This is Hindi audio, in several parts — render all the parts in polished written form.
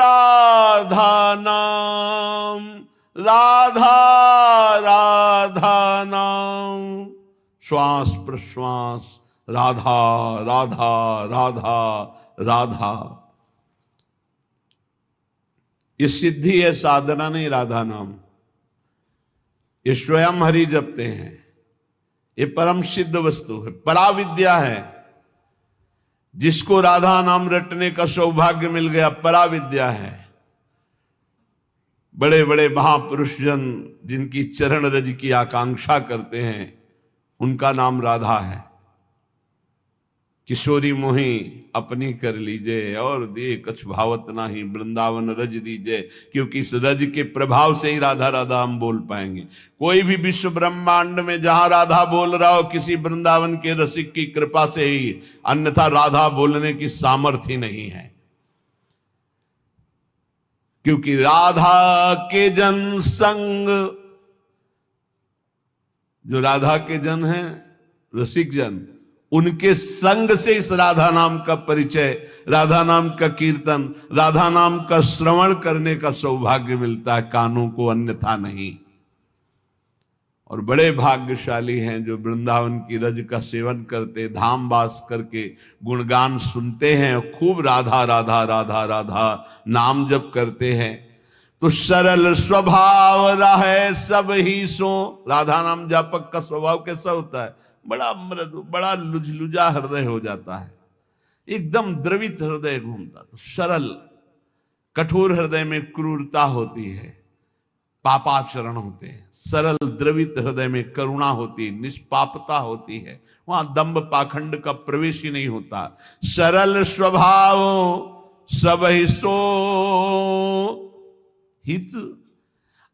राधा नाम, राधा राधा नाम, श्वास प्रश्वास राधा राधा राधा राधा। ये सिद्धि है, साधना नहीं। राधा नाम ये स्वयं हरि जपते हैं। ये परम सिद्ध वस्तु है, पराविद्या है। जिसको राधा नाम रटने का सौभाग्य मिल गया, पराविद्या है। बड़े बड़े महापुरुष जन जिनकी चरण रज की आकांक्षा करते हैं, उनका नाम राधा है। किशोरी मोही अपनी कर लीजिए और दे कछ भावत नाही, वृंदावन रज दीजिए। क्योंकि इस रज के प्रभाव से ही राधा राधा हम बोल पाएंगे। कोई भी विश्व ब्रह्मांड में जहां राधा बोल रहा हो, किसी वृंदावन के रसिक की कृपा से ही, अन्यथा राधा बोलने की सामर्थ्य ही नहीं है। क्योंकि राधा के जन संग, जो राधा के जन हैं, रसिक जन, उनके संग से इस राधा नाम का परिचय, राधा नाम का कीर्तन, राधा नाम का श्रवण करने का सौभाग्य मिलता है, कानों को, अन्यथा नहीं। और बड़े भाग्यशाली हैं जो वृंदावन की रज का सेवन करते, धाम वास करके गुणगान सुनते हैं, खूब राधा राधा राधा राधा नाम जप करते हैं। तो सरल स्वभाव रहे सब ही सो। राधा नाम जापक का स्वभाव कैसा होता है? बड़ा मृदु, बड़ा लुझलुझा हृदय हो जाता है, एकदम द्रवित हृदय घूमता। तो सरल, कठोर हृदय में क्रूरता होती है, पापाचरण होते हैं। सरल द्रवित हृदय में करुणा होती है, निष्पापता होती है, वहां दंभ पाखंड का प्रवेश ही नहीं होता। सरल स्वभाव सब ही सो हित,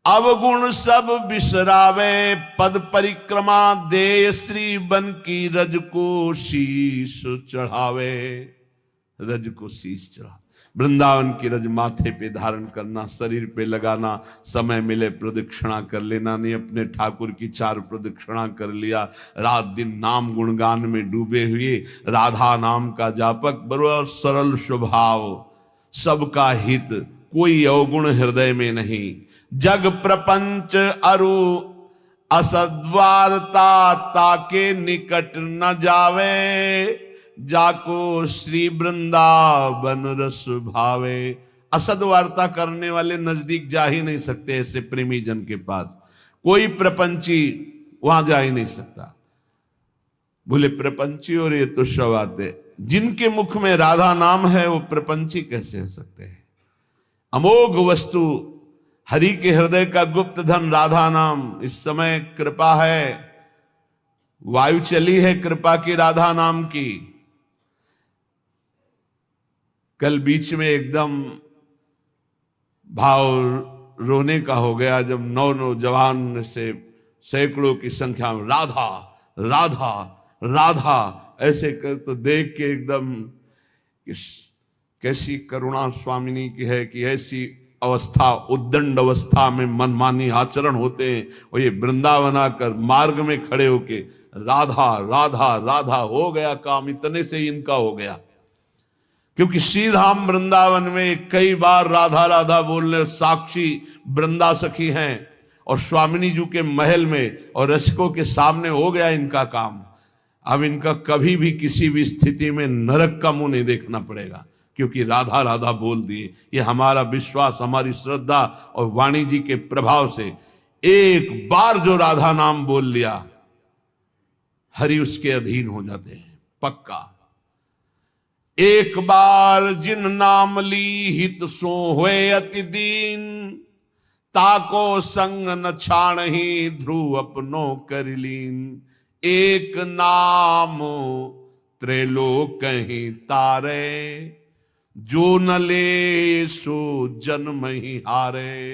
अवगुण सब बिसरावे, पद परिक्रमा दे श्री बन की रज को शीश चढ़ावे। रज को शीश चढ़ा, वृंदावन की रज माथे पे धारण करना, शरीर पे लगाना, समय मिले प्रदक्षिणा कर लेना। नहीं अपने ठाकुर की 4 प्रदक्षिणा कर लिया, रात दिन नाम गुणगान में डूबे हुए राधा नाम का जापक। बड़ा सरल स्वभाव, सबका हित, कोई अवगुण हृदय में नहीं। जग प्रपंच अरु असद्वारता, ताके निकट न जावे, जाको श्री वृंदावन रस भावे। असद्वार्ता करने वाले नजदीक जा ही नहीं सकते ऐसे प्रेमी जन के पास। कोई प्रपंची वहां जा ही नहीं सकता। बोले प्रपंची और ये तो शवाते, जिनके मुख में राधा नाम है वो प्रपंची कैसे हो सकते हैं? अमोघ वस्तु, हरि के हृदय का गुप्त धन राधा नाम। इस समय कृपा है, वायु चली है कृपा की राधा नाम की। कल बीच में एकदम भाव रोने का हो गया जब नौजवान से सैकड़ों की संख्या में राधा राधा राधा ऐसे कर, तो देख के एकदम कैसी करुणा स्वामिनी की है कि ऐसी अवस्था, उद्दंड अवस्था में मनमानी आचरण होते हैं। और ये वृंदावन आकर मार्ग में खड़े होके राधा राधा राधा, हो गया काम, इतने से ही इनका हो गया। क्योंकि सीधाम वृंदावन में कई बार राधा राधा बोलने साक्षी वृंदा सखी हैं, और स्वामिनी जी के महल में और रसिकों के सामने हो गया इनका काम। अब इनका कभी भी किसी भी स्थिति में नरक का मुंह नहीं देखना पड़ेगा, क्योंकि राधा राधा बोल दिए। ये हमारा विश्वास, हमारी श्रद्धा और वाणी जी के प्रभाव से एक बार जो राधा नाम बोल लिया, हरि उसके अधीन हो जाते हैं पक्का। एक बार जिन नाम ली हित सो हुए अति दीन, ताको संग न छाण ही ध्रुव अपनो कर लीन। एक नाम त्रैलोक ही तारे, जो न ले सो जन्म ही हारे।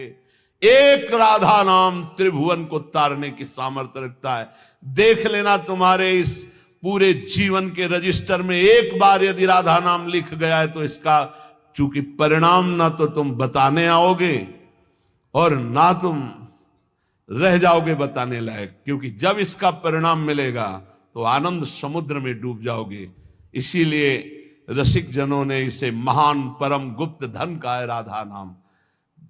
एक राधा नाम त्रिभुवन को तारने की सामर्थ्य रखता है। देख लेना तुम्हारे इस पूरे जीवन के रजिस्टर में एक बार यदि राधा नाम लिख गया है तो इसका चूंकि परिणाम ना तो तुम बताने आओगे और ना तुम रह जाओगे बताने लायक, क्योंकि जब इसका परिणाम मिलेगा तो आनंद समुद्र में डूब जाओगे। इसीलिए रसिक जनों ने इसे महान परम गुप्त धन का है राधा नाम।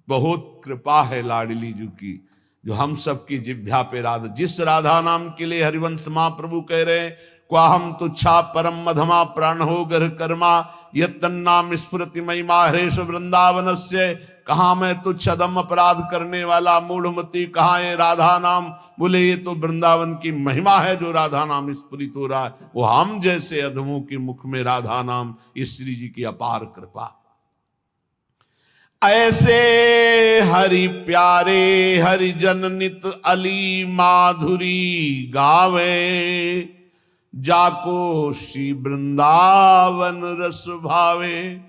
बहुत कृपा है लाडली जू की, जो हम सब की जिह्वा पे राधा, जिस राधा नाम के लिए हरिवंश महाप्रभु कह रहे हैं, क्वाहम तुच्छा परम मधमा प्राण हो गर कर्मा यत्तन्नाम स्फुरति महिमा हरेश वृंदावन से। कहा मैं तुच्छ अदम अपराध करने वाला मूढ़मती, कहा ये राधा नाम। बोले ये तो वृंदावन की महिमा है जो राधा नाम स्फुरित हो रहा है। वो हम जैसे अधमों के मुख में राधा नाम, इस श्री जी की अपार कृपा। ऐसे हरि प्यारे हरि जन नित अली माधुरी गावे, जाको श्री वृंदावन रस भावे।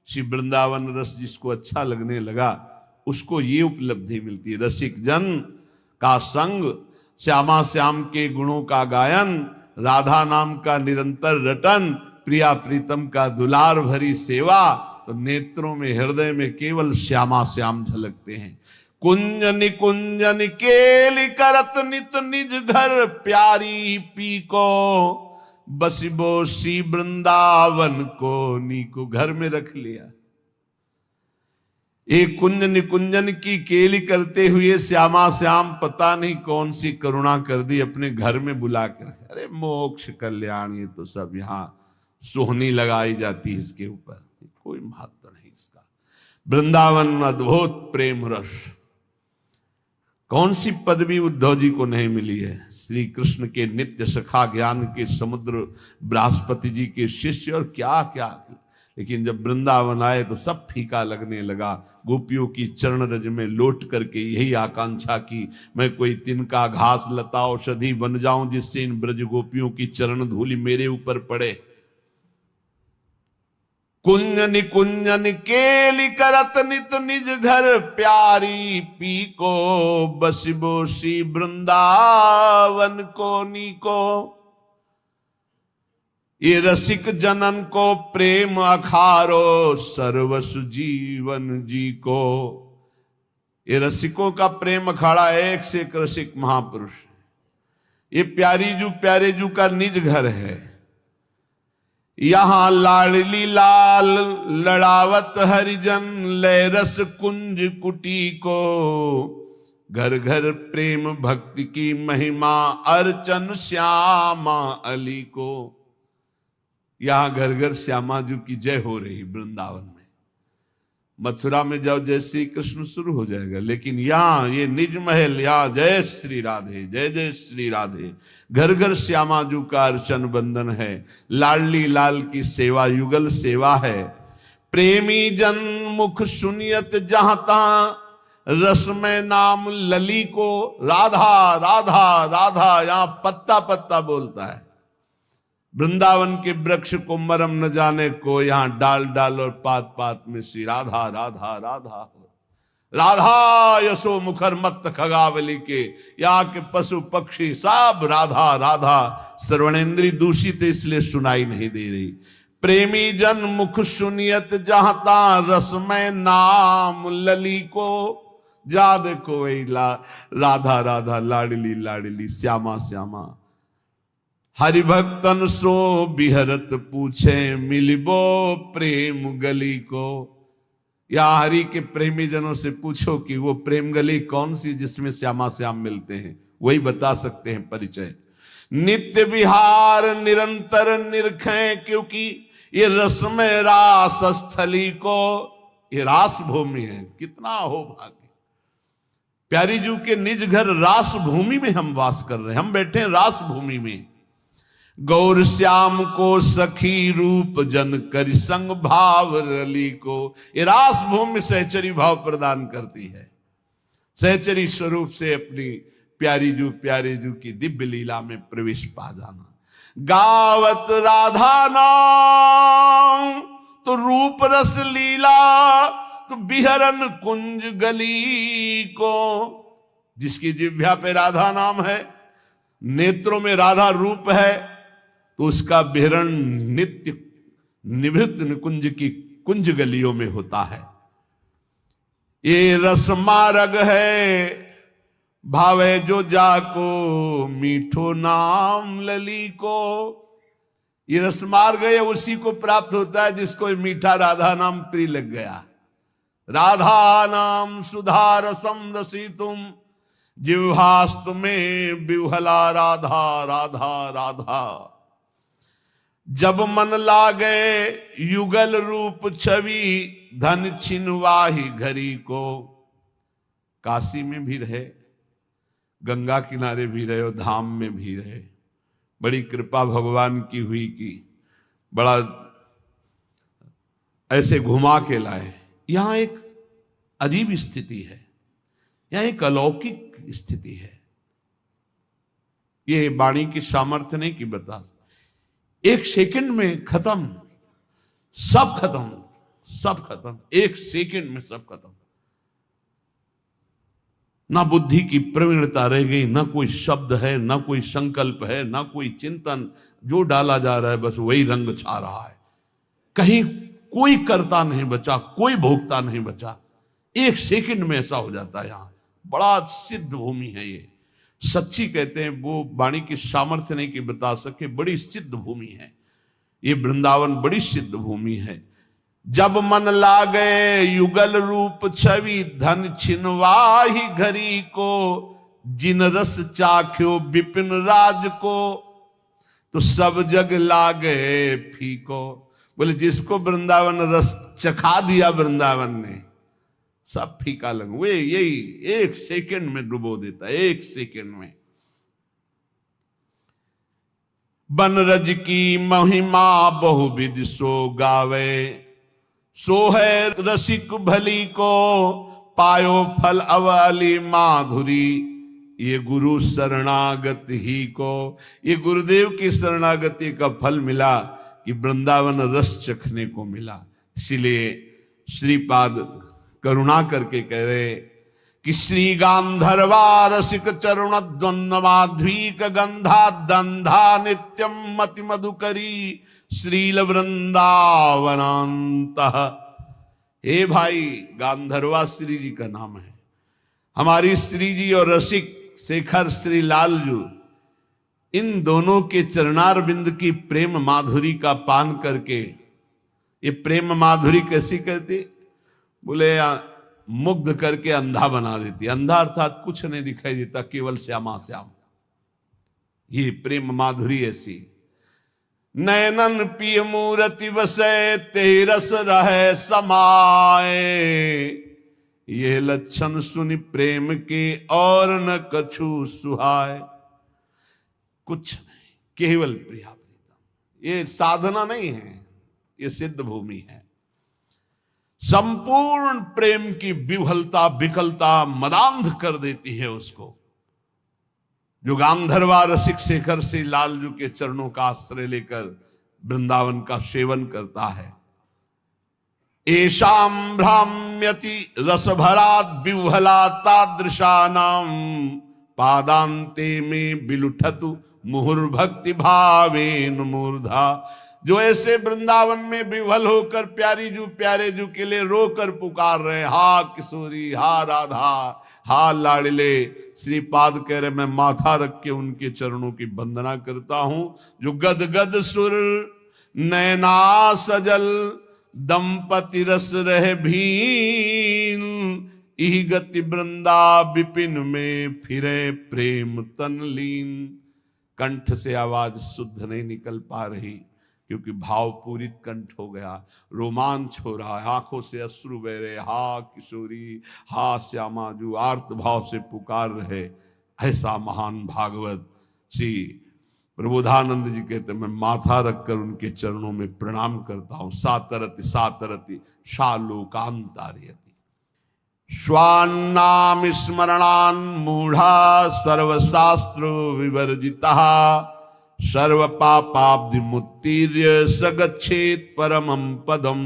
श्री वृंदावन रस जिसको अच्छा लगने लगा उसको ये उपलब्धि मिलती है, रसिक जन का संग, श्यामा श्याम के गुणों का गायन, राधा नाम का निरंतर रटन, प्रिया प्रीतम का दुलार भरी सेवा। तो नेत्रों में हृदय में केवल श्यामा श्याम झलकते हैं। कुंज निकुंजन केली करत नित निज घर प्यारी पी को, बसिबो श्री वृंदावन को नीको घर में रख लिया। एक कुंज निकुंजन की केली करते हुए श्यामा श्याम पता नहीं कौन सी करुणा कर दी, अपने घर में बुला कर। अरे मोक्ष कल्याण, ये तो सब यहाँ सोहनी लगाई जाती है इसके ऊपर, कोई महत्व नहीं इसका। वृंदावन अद्भुत प्रेम रस, कौन सी पदवी उद्धव जी को नहीं मिली है। श्री कृष्ण के नित्य सखा, ज्ञान के समुद्र, बृहस्पति जी के शिष्य और क्या क्या। लेकिन जब वृंदावन आए तो सब फीका लगने लगा। गोपियों की चरण रज में लौट करके यही आकांक्षा की, मैं कोई तिनका घास लता औषधि बन जाऊं जिससे इन ब्रज गोपियों की चरण धूलि मेरे ऊपर पड़े। कुंज निकुंजन केली करत नित निज घर प्यारी पी को, बसिबो श्री वृंदावन को नीको। ये रसिक जनन को प्रेम अखारो, सर्वसु जीवन जी को। ये रसिकों का प्रेम अखाड़ा एक से एक रसिक महापुरुष। ये प्यारे जू का निज घर है। यहां लाडली लाल लड़ावत हरिजन, लय रस कुंज कुटी को। घर घर प्रेम भक्ति की महिमा, अर्चन श्यामा अली को। यहां घर घर श्यामा जी की जय हो रही वृंदावन में। मथुरा में जाओ जय श्री कृष्ण शुरू हो जाएगा, लेकिन यहां ये निज महल, यहां जय श्री राधे, जय जय श्री राधे। घर घर श्यामा जी का अर्चन बंदन है। लाडली लाल की सेवा युगल सेवा है। प्रेमी जन मुख सुनियत जहां तहां, रस में नाम लली को। राधा राधा राधा यहां पत्ता पत्ता बोलता है। वृंदावन के वृक्ष को मरम न जाने को, यहां डाल डाल और पात पात में श्री राधा राधा राधा हो। राधा यशो मुखर मत खगावली के, यहाँ के पशु पक्षी सब राधा राधा। श्रवणेन्द्री दूषित इसलिए सुनाई नहीं दे रही। प्रेमी जन मुख सुनियत जहां ता, रस में नाम लली को। जा देखो वही राधा राधा, लाडली लाडली, श्यामा श्यामा। हरिभक्तन सो बिहरत पूछे, मिलिबो प्रेम गली को। या हरि के प्रेमी जनों से पूछो कि वो प्रेम गली कौन सी जिसमें श्यामा श्याम मिलते हैं, वही बता सकते हैं परिचय। नित्य विहार निरंतर निरखें, क्योंकि ये रस में रास स्थली को। ये रास भूमि है, कितना हो भाग्य। प्यारी जू के निज घर रास भूमि में हम वास कर रहे हैं, हम बैठे हैं रास भूमि में। गौर श्याम को सखी रूप जन कर संग भाव रली को। ये रास भूमि सहचरी भाव प्रदान करती है। सहचरी स्वरूप से अपनी प्यारे जू की दिव्य लीला में प्रवेश पा जाना। गावत राधा नाम तो रूप रस लीला, तो बिहरन कुंज गली को। जिसकी जिह्वा पे राधा नाम है, नेत्रों में राधा रूप है, तो उसका बिहरण नित्य निवृत्त निकुंज की कुंज गलियों में होता है। ये रस मार्ग है, भावे जो जाको, मीठो नाम लली को। ये रसमार्ग है उसी को प्राप्त होता है जिसको मीठा राधा नाम प्रिय लग गया। राधा नाम सुधा रसम रसितुम जिह्वास्तु में विह्वला राधा राधा राधा। जब मन लागे युगल रूप छवि धन छिनवाही घरी को। काशी में भी रहे, गंगा किनारे भी रहे और धाम में भी रहे। बड़ी कृपा भगवान की हुई कि बड़ा ऐसे घुमा के लाए। यहां एक अजीब स्थिति है, यहां एक अलौकिक स्थिति है। ये वाणी की सामर्थ्य नहीं कि बता, एक सेकंड में खत्म, सब खत्म, सब खत्म, एक सेकंड में सब खत्म। ना बुद्धि की प्रवीणता रह गई, ना कोई शब्द है, ना कोई संकल्प है, ना कोई चिंतन। जो डाला जा रहा है बस वही रंग छा रहा है। कहीं कोई कर्ता नहीं बचा, कोई भोक्ता नहीं बचा। एक सेकंड में ऐसा हो जाता है। यहां बड़ा सिद्ध भूमि है ये। सच्ची कहते हैं, वो वाणी की सामर्थ्य नहीं कि बता सके, बड़ी सिद्ध भूमि है ये। वृंदावन बड़ी सिद्ध भूमि है। जब मन लागे युगल रूप छवि धन छिनवाही घरी को। जिन रस चाख्यो विपिन राज को तो सब जग लागे फीको। बोले जिसको वृंदावन रस चखा दिया वृंदावन ने, सब फीका लगे। वे यही एक सेकंड में डुबो देता है, एक सेकंड में। बनरज की महिमा बहुविध सो गावे। सो है रसिक भली को पायो फल अवली माधुरी। ये गुरु शरणागत ही को, ये गुरुदेव की शरणागति का फल मिला कि वृंदावन रस चखने को मिला। इसीलिए श्रीपाद करुणा करके कह रहे कि श्री गांधर्वा रसिक चरुण द्वंद्व माध्वीक गंधा दंधा नित्यम मति मधुकरी श्रील वृंदावनांत। हे भाई, गांधर्वा श्री जी का नाम है। हमारी श्री जी और रसिक शेखर श्री लालजू, इन दोनों के चरणार बिंद की प्रेम माधुरी का पान करके, ये प्रेम माधुरी कैसी कहती? बोले मुग्ध करके अंधा बना देती। अंधा अर्थात कुछ नहीं दिखाई देता, केवल श्यामा श्याम। ये प्रेम माधुरी ऐसी। नयनन पिय मूरति बसे तेरस रहे समाए। ये लक्षण सुनि प्रेम के और न कछु सुहाए। कुछ नहीं, केवल प्रिया प्रीतम। ये साधना नहीं है, ये सिद्ध भूमि है। संपूर्ण प्रेम की विह्वलता विकलता मदांध कर देती है उसको। जो गांधर्वा रसिक शेखर श्री लालजू के चरणों का आश्रय लेकर वृंदावन का सेवन करता है। एशाम भ्राम्यति रसभरात विह्वला तादृशानाम पादांते में बिलुठतु मुहुर्भक्ति भावेन मूर्धा। जो ऐसे वृंदावन में विह्वल होकर प्यारी जू प्यारे जू के लिए रोकर पुकार रहे, हा किशोरी, हा राधा, हा लाडले। श्रीपाद कह रहे मैं माथा रख के उनके चरणों की वंदना करता हूं। जो गद गद सुर नैना सजल दंपति रस रह भीन। इह गति वृंदा विपिन में फिरे प्रेम तन लीन। कंठ से आवाज शुद्ध नहीं निकल पा रही क्योंकि भाव पूरित कंठ हो गया, रोमांच हो रहा है, आंखों से अश्रु बह रहे। हा किशोरी, हा श्यामा, जो आर्त भाव से पुकार रहे। ऐसा महान भागवत श्री प्रबोधानंद जी कहते मैं माथा रखकर उनके चरणों में प्रणाम करता हूं। सातरति सातरति शालोकांतार्यति। स्वान्नाम स्मरणान मूढ़ा सर्वशास्त्र विवर्जिता। सर्व पापाब्धि मुत्तीर्य सगच्छेत परमं पदम।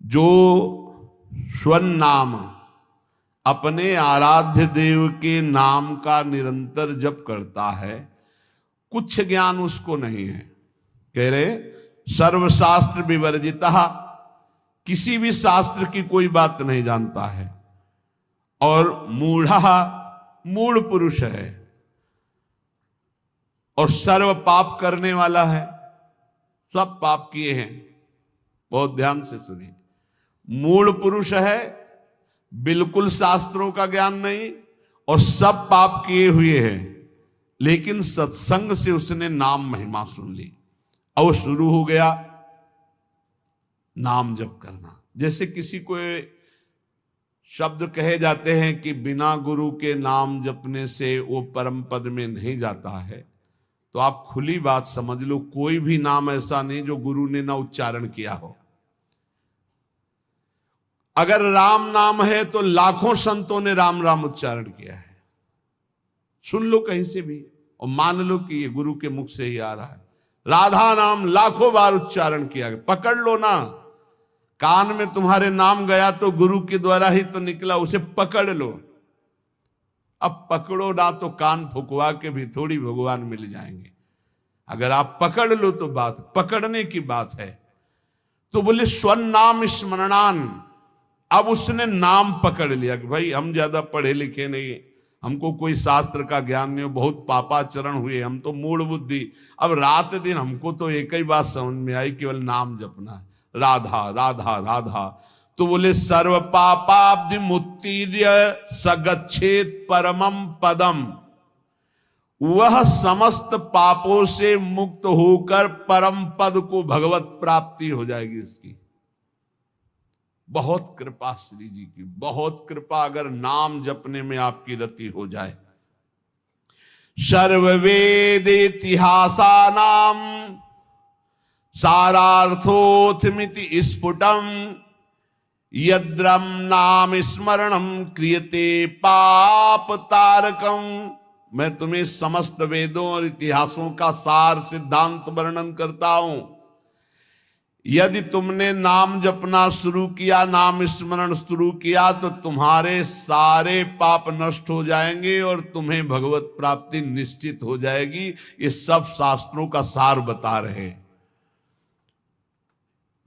जो स्वनाम अपने आराध्य देव के नाम का निरंतर जप करता है, कुछ ज्ञान उसको नहीं है। कह रहे सर्वशास्त्र विवर्जिता, किसी भी शास्त्र की कोई बात नहीं जानता है। और मूढ़ा, मूढ़ पुरुष है। और सर्व पाप करने वाला है। सब पाप किए हैं। बहुत ध्यान से सुनिए, मूल पुरुष है, बिल्कुल शास्त्रों का ज्ञान नहीं और सब पाप किए हुए हैं, लेकिन सत्संग से उसने नाम महिमा सुन ली और शुरू हो गया नाम जप करना। जैसे किसी को शब्द कहे जाते हैं कि बिना गुरु के नाम जपने से वो परम पद में नहीं जाता है, तो आप खुली बात समझ लो, कोई भी नाम ऐसा नहीं जो गुरु ने ना उच्चारण किया हो। अगर राम नाम है तो लाखों संतों ने राम राम उच्चारण किया है। सुन लो कहीं से भी और मान लो कि ये गुरु के मुख से ही आ रहा है। राधा नाम लाखों बार उच्चारण किया गया, पकड़ लो ना। कान में तुम्हारे नाम गया तो गुरु के द्वारा ही तो निकला, उसे पकड़ लो। अब पकड़ो ना तो कान फुकवा के भी थोड़ी भगवान मिल जाएंगे। अगर आप पकड़ लो तो बात पकड़ने की बात है। तो बोले स्वन नाम स्मरणान। अब उसने नाम पकड़ लिया कि भाई हम ज्यादा पढ़े लिखे नहीं, हमको कोई शास्त्र का ज्ञान नहीं, बहुत पापाचरण हुए, हम तो मूढ़ बुद्धि। अब रात दिन हमको तो एक ही बात समझ में आई, केवल नाम जपना है, राधा राधा राधा। तो बोले सर्व पापाब्धि मुत्तीर्य सगच्छेत परमम पदम। वह समस्त पापों से मुक्त होकर परम पद को भगवत प्राप्ति हो जाएगी उसकी। बहुत कृपा श्री जी की, बहुत कृपा अगर नाम जपने में आपकी रति हो जाए। सर्ववेद इतिहासा नाम सारार्थोथमिति स्फुटम यद्रम नाम स्मरणम क्रियते पाप तारकम। मैं तुम्हें समस्त वेदों और इतिहासों का सार सिद्धांत वर्णन करता हूं। यदि तुमने नाम जपना शुरू किया, नाम स्मरण शुरू किया, तो तुम्हारे सारे पाप नष्ट हो जाएंगे और तुम्हें भगवत प्राप्ति निश्चित हो जाएगी। ये सब शास्त्रों का सार बता रहे।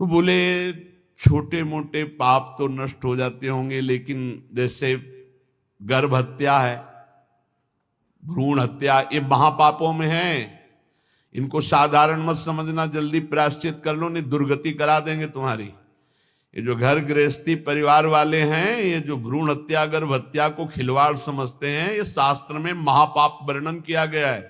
तो बोले छोटे मोटे पाप तो नष्ट हो जाते होंगे, लेकिन जैसे गर्भ हत्या है, भ्रूण हत्या, ये महापापों में है। इनको साधारण मत समझना, जल्दी प्रायश्चित कर लो, नहीं दुर्गति करा देंगे तुम्हारी। ये जो घर गृहस्थी परिवार वाले हैं, ये जो भ्रूण हत्या गर्भ हत्या को खिलवाड़ समझते हैं, ये शास्त्र में महापाप वर्णन किया गया है।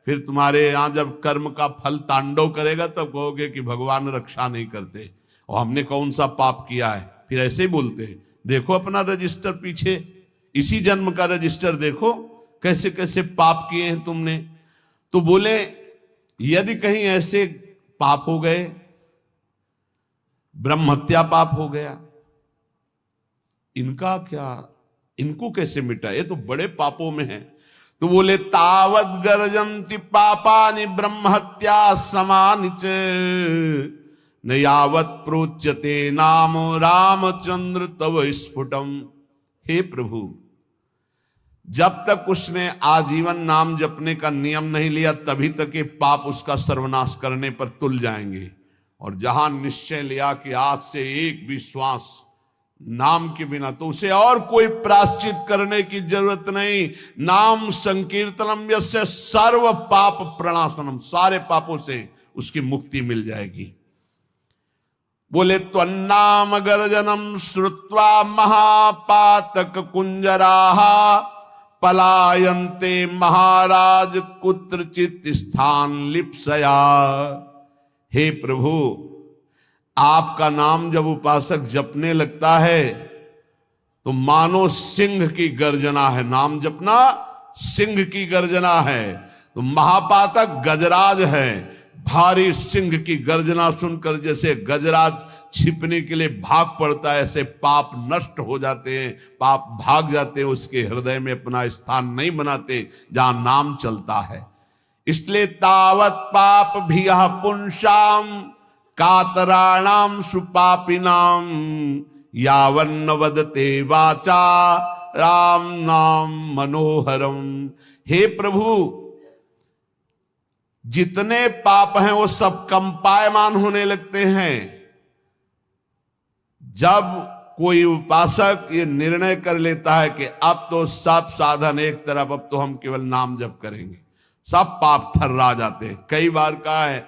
फिर तुम्हारे यहां जब कर्म का फल तांडव करेगा तब कहोगे कि भगवान रक्षा नहीं करते और हमने कौन सा पाप किया है। फिर ऐसे ही बोलते हैं। देखो अपना रजिस्टर, पीछे इसी जन्म का रजिस्टर देखो, कैसे कैसे पाप किए हैं तुमने। तो बोले यदि कहीं ऐसे पाप हो गए, ब्रह्म हत्या पाप हो गया, इनका क्या, इनको कैसे मिटा, ये तो बड़े पापों में है। तो बोले तावत गर्जन्ति पापानि ब्रह्म हत्या समानि च न यावत प्रोच्यते नाम रामचंद्र तव स्फुटम। हे प्रभु, जब तक उसने आजीवन नाम जपने का नियम नहीं लिया, तभी तक ये पाप उसका सर्वनाश करने पर तुल जाएंगे। और जहां निश्चय लिया कि आज से एक भी श्वास नाम के बिना, तो उसे और कोई प्रायश्चित करने की जरूरत नहीं। नाम संकीर्तनम यस्य सर्व पाप प्रणाशनम, सारे पापों से उसकी मुक्ति मिल जाएगी। बोले त्वन्नाम गर्जनम श्रुत्वा महापातक कुंजराहा पलायन्ते महाराज कुत्रचित स्थान लिप्सया। हे प्रभु, आपका नाम जब उपासक जपने लगता है तो मानो सिंह की गर्जना है। नाम जपना सिंह की गर्जना है। तो महापातक गजराज है। भारी सिंह की गर्जना सुनकर जैसे गजराज छिपने के लिए भाग पड़ता है, ऐसे पाप नष्ट हो जाते हैं, पाप भाग जाते हैं, उसके हृदय में अपना स्थान नहीं बनाते जहां नाम चलता है। इसलिए तावत पाप भी पुंसाम कातराणाम सुपापिनाम यावन्न वदते वाचा राम नाम मनोहरम। हे प्रभु, जितने पाप हैं वो सब कंपायमान होने लगते हैं जब कोई उपासक ये निर्णय कर लेता है कि अब तो सब साधन एक तरफ, अब तो हम केवल नाम जप करेंगे। सब पाप थर्रा जाते हैं। कई बार कहा है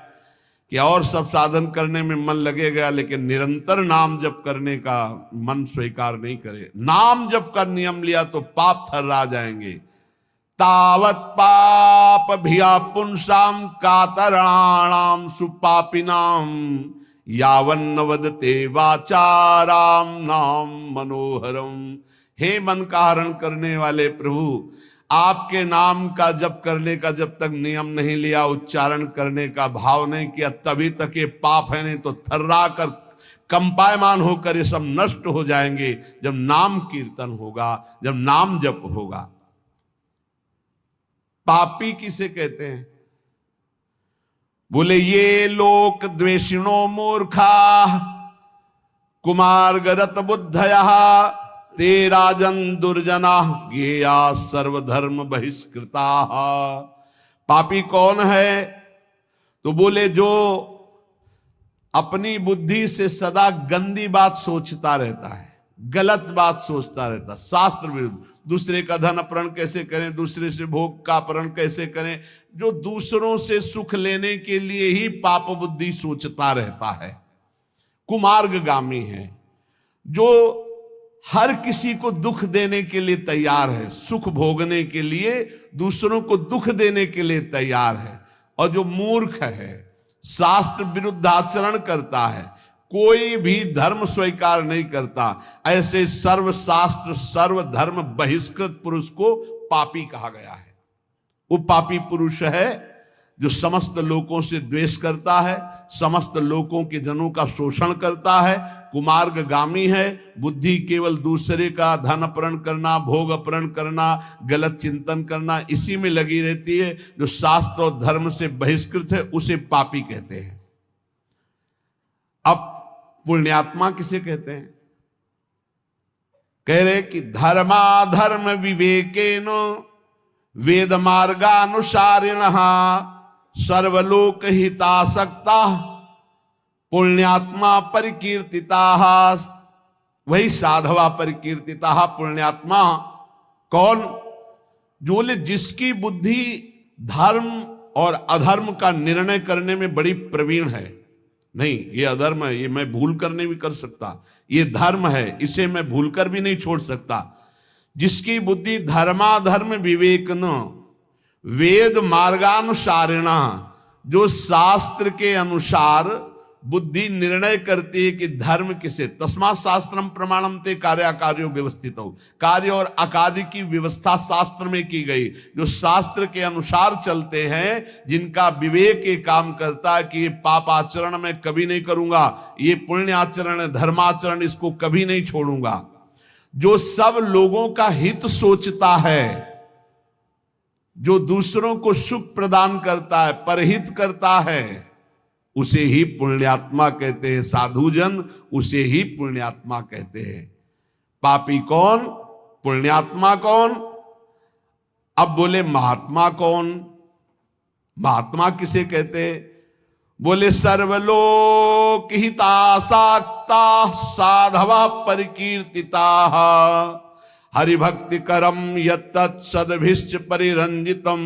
कि और सब साधन करने में मन लगेगा, लेकिन निरंतर नाम जप करने का मन स्वीकार नहीं करे। नाम जप का नियम लिया तो पाप थर्रा जाएंगे। तावत पाप भिया पुंसाम कातराणाम सुपापिनाम यावन्न वदते वाचाराम नाम मनोहरम। हे मन का हरण करने वाले प्रभु, आपके नाम का जप करने का जब तक नियम नहीं लिया, उच्चारण करने का भाव नहीं किया, तभी तक ये पाप है, नहीं तो थर्रा कर कंपायमान होकर ये सब नष्ट हो जाएंगे जब नाम कीर्तन होगा, जब नाम जप होगा। पापी किसे कहते हैं? बोले ये लोक द्वेषिणो मूर्खा कुमार गदत बुद्धया ते राजन दुर्जना ज्ञेया सर्वधर्म बहिष्कृता। पापी कौन है? तो बोले जो अपनी बुद्धि से सदा गंदी बात सोचता रहता है, गलत बात सोचता रहता, शास्त्र विरुद्ध, दूसरे का धन अपहरण कैसे करें, दूसरे से भोग का अपहरण कैसे करें, जो दूसरों से सुख लेने के लिए ही पाप बुद्धि सोचता रहता है, कुमार्गगामी है। जो हर किसी को दुख देने के लिए तैयार है, सुख भोगने के लिए दूसरों को दुख देने के लिए तैयार है। और जो मूर्ख है, शास्त्र विरुद्ध आचरण करता है, कोई भी धर्म स्वीकार नहीं करता, ऐसे सर्व शास्त्र सर्व धर्म बहिष्कृत पुरुष को पापी कहा गया है। वो पापी पुरुष है जो समस्त लोगों से द्वेष करता है, समस्त लोगों के जनों का शोषण करता है, कुमार्गगामी है, बुद्धि केवल दूसरे का धन अपहरण करना, भोग अपहरण करना, गलत चिंतन करना, इसी में लगी रहती है। जो शास्त्र और धर्म से बहिष्कृत है उसे पापी कहते हैं। अब पुण्यात्मा किसे कहते हैं? कह रहे कि धर्माधर्म विवेकेन वेद मार्गानुसारिणः सर्वलोक हितासक्ता पुण्यात्मा परिकीर्तिता। वही साधवा परिकीर्तिता। पुण्यात्मा कौन? जो जिसकी बुद्धि धर्म और अधर्म का निर्णय करने में बड़ी प्रवीण है। नहीं, ये अधर्म है, ये मैं भूल कर नहीं भी कर सकता, ये धर्म है, इसे मैं भूल कर भी नहीं छोड़ सकता। जिसकी बुद्धि धर्माधर्म विवेक न वेद मार्गानुसारिणा, जो शास्त्र के अनुसार बुद्धि निर्णय करती है कि धर्म किसे, तस्मात् शास्त्रम प्रमाणम ते कार्याकार्यो व्यवस्थित हो। कार्य और अकार्य की व्यवस्था शास्त्र में की गई। जो शास्त्र के अनुसार चलते हैं, जिनका विवेक ये काम करता है कि ये पाप आचरण मैं कभी नहीं करूंगा, ये पुण्य आचरण धर्माचरण इसको कभी नहीं छोड़ूंगा, जो सब लोगों का हित सोचता है, जो दूसरों को सुख प्रदान करता है, परहित करता है, उसे ही पुण्यात्मा कहते हैं। साधुजन उसे ही पुण्यात्मा कहते हैं। पापी कौन? पुण्यात्मा कौन? अब बोले महात्मा कौन? महात्मा किसे कहते हैं? बोले सर्वलोक हितासक्ता साधवा परिकीर्तिता हरिभक्ति करम यत्तत् सद्भिश्च परिरंजितम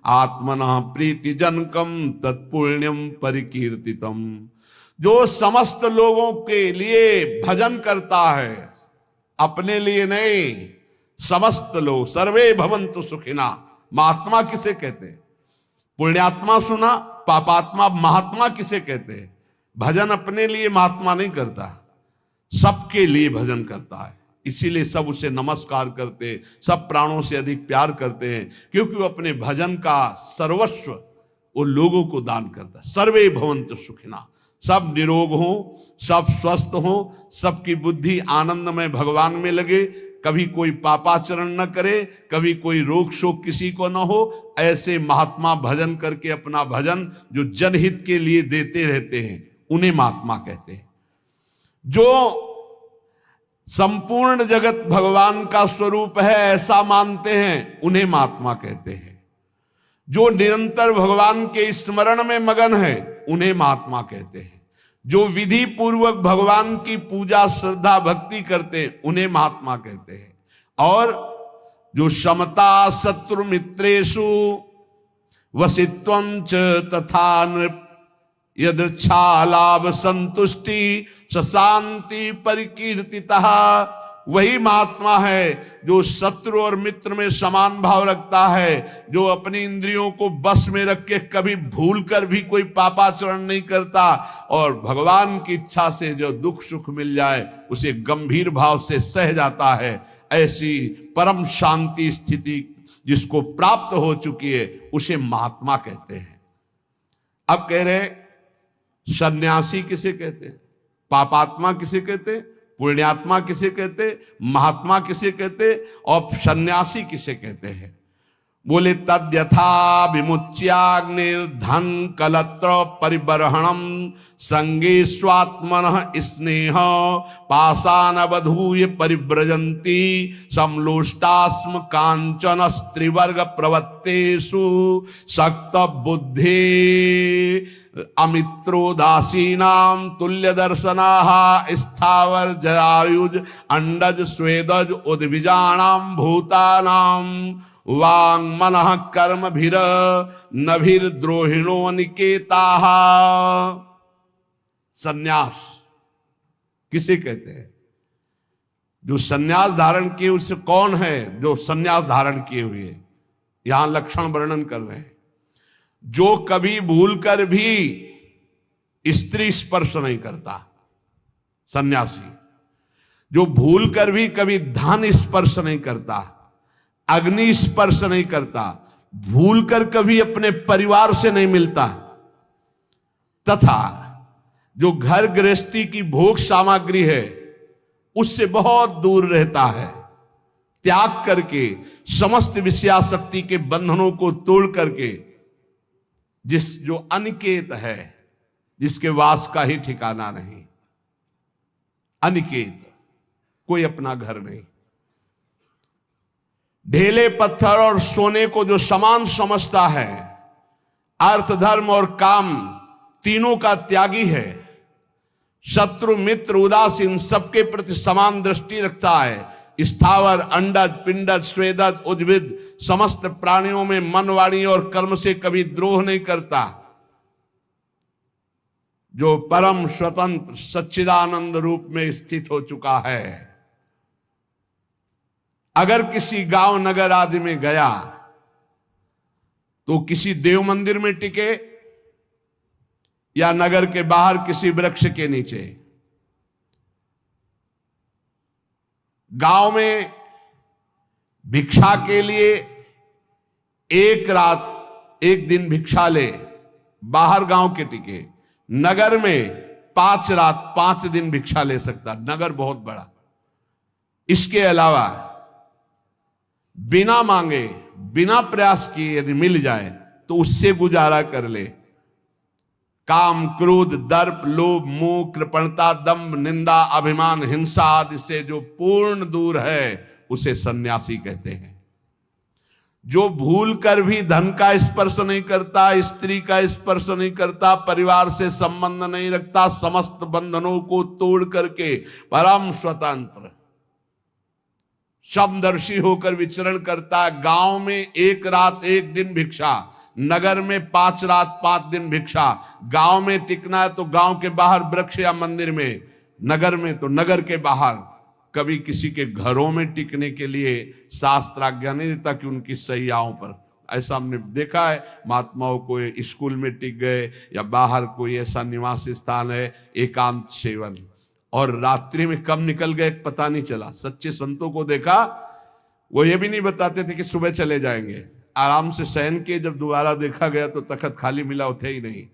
आत्मनः प्रीति जनकम तत्पुण्यम परिकीर्तितम। जो समस्त लोगों के लिए भजन करता है, अपने लिए नहीं, समस्त लोग, सर्वे भवन्तु सुखिना। महात्मा किसे कहते हैं? पुण्यात्मा सुना, पापात्मा। महात्मा किसे कहते हैं? भजन अपने लिए महात्मा नहीं करता, सबके लिए भजन करता है। इसीलिए सब उसे नमस्कार करते, सब प्राणों से अधिक प्यार करते हैं, क्योंकि वो अपने भजन का सर्वस्व वो लोगों को दान करता है। सर्वे भवन्तु सुखिना, सब निरोग हो, सब स्वस्थ हो, सबकी बुद्धि आनंदमय भगवान में लगे, कभी कोई पापाचरण न करे, कभी कोई रोग शोक किसी को न हो। ऐसे महात्मा भजन करके अपना भजन जो जनहित के लिए देते रहते हैं, उन्हें महात्मा कहते हैं। जो संपूर्ण जगत भगवान का स्वरूप है ऐसा मानते हैं, उन्हें महात्मा कहते हैं। जो निरंतर भगवान के स्मरण में मगन है, उन्हें महात्मा कहते हैं। जो विधि पूर्वक भगवान की पूजा श्रद्धा भक्ति करते हैं, उन्हें महात्मा कहते हैं। और जो समता शत्रु मित्रेषु वसित्वं च तथा नृप यदृच्छा लाभ संतुष्टि शांति परिकीर्तितः। वही महात्मा है जो शत्रु और मित्र में समान भाव रखता है, जो अपनी इंद्रियों को बस में रख के कभी भूल कर भी कोई पापाचरण नहीं करता, और भगवान की इच्छा से जो दुख सुख मिल जाए उसे गंभीर भाव से सह जाता है। ऐसी परम शांति स्थिति जिसको प्राप्त हो चुकी है उसे महात्मा कहते हैं। अब कह रहे सन्यासी किसे कहते हैं, पापात्मा किसे कहते, पुण्यात्मा किसे कहते, महात्मा किसे कहते और सन्यासी किसे कहते हैं? बोले तद्यथा विमुच्याग्निर्धन कलत्र परिबर्हणम संगे स्वात्मनः स्नेह पाषाणवधूय परिव्रजन्ति समलोष्टास्म कांचन स्त्रीवर्ग प्रवत्तेषु शक्त बुद्धि अमित्रोदासीनां तुल्य दर्शनाः स्थावर जरायुज अंडज स्वेदज उद्भिजानां भूतानां वांग मनः कर्म भीर नभीर द्रोहिणो निकेताः। सन्यास किसे कहते हैं? जो सन्यास धारण किए उससे कौन है जो सन्यास धारण किए हुए? यहां लक्षण वर्णन कर रहे हैं। जो कभी भूलकर भी स्त्री स्पर्श नहीं करता, सन्यासी। जो भूलकर भी कभी धन स्पर्श नहीं करता, अग्नि स्पर्श नहीं करता, भूलकर कभी अपने परिवार से नहीं मिलता, तथा जो घर गृहस्थी की भोग सामग्री है उससे बहुत दूर रहता है, त्याग करके समस्त विषयासक्ति के बंधनों को तोड़ करके, जो अनिकेत है, जिसके वास का ही ठिकाना नहीं, अनिकेत, कोई अपना घर नहीं, ढेले पत्थर और सोने को जो समान समझता है, अर्थ धर्म और काम तीनों का त्यागी है, शत्रु मित्र उदासीन सबके प्रति समान दृष्टि रखता है, स्थावर अंडज पिंडज स्वेदज उद्भिद समस्त प्राणियों में मन वाणी और कर्म से कभी द्रोह नहीं करता, जो परम स्वतंत्र सच्चिदानंद रूप में स्थित हो चुका है। अगर किसी गांव नगर आदि में गया तो किसी देव मंदिर में टिके या नगर के बाहर किसी वृक्ष के नीचे, गांव में भिक्षा के लिए एक रात एक दिन भिक्षा ले, बाहर गांव के टिके, नगर में 5 रात 5 दिन भिक्षा ले सकता, नगर बहुत बड़ा। इसके अलावा बिना मांगे बिना प्रयास किए यदि मिल जाए तो उससे गुजारा कर ले। काम क्रोध दर्प लोभ मोह कृपणता दंभ निंदा अभिमान हिंसा आदि से जो पूर्ण दूर है उसे सन्यासी कहते हैं। जो भूल कर भी धन का स्पर्श नहीं करता, स्त्री का स्पर्श नहीं करता, परिवार से संबंध नहीं रखता, समस्त बंधनों को तोड़ करके परम स्वतंत्र समदर्शी होकर विचरण करता। गांव में 1 रात 1 दिन भिक्षा, नगर में 5 रात 5 दिन भिक्षा। गांव में टिकना है तो गांव के बाहर वृक्ष या मंदिर में, नगर में तो नगर के बाहर। कभी किसी के घरों में टिकने के लिए शास्त्र आज्ञा नहीं देता कि उनकी सैयाओं पर। ऐसा हमने देखा है, महात्माओं को स्कूल में टिक गए या बाहर कोई ऐसा निवास स्थान है एकांत सेवन, और रात्रि में कब निकल गए पता नहीं चला। सच्चे संतों को देखा, वो ये भी नहीं बताते थे कि सुबह चले जाएंगे, आराम से शयन के जब दोबारा देखा गया तो तखत खाली मिला, उठे ही नहीं।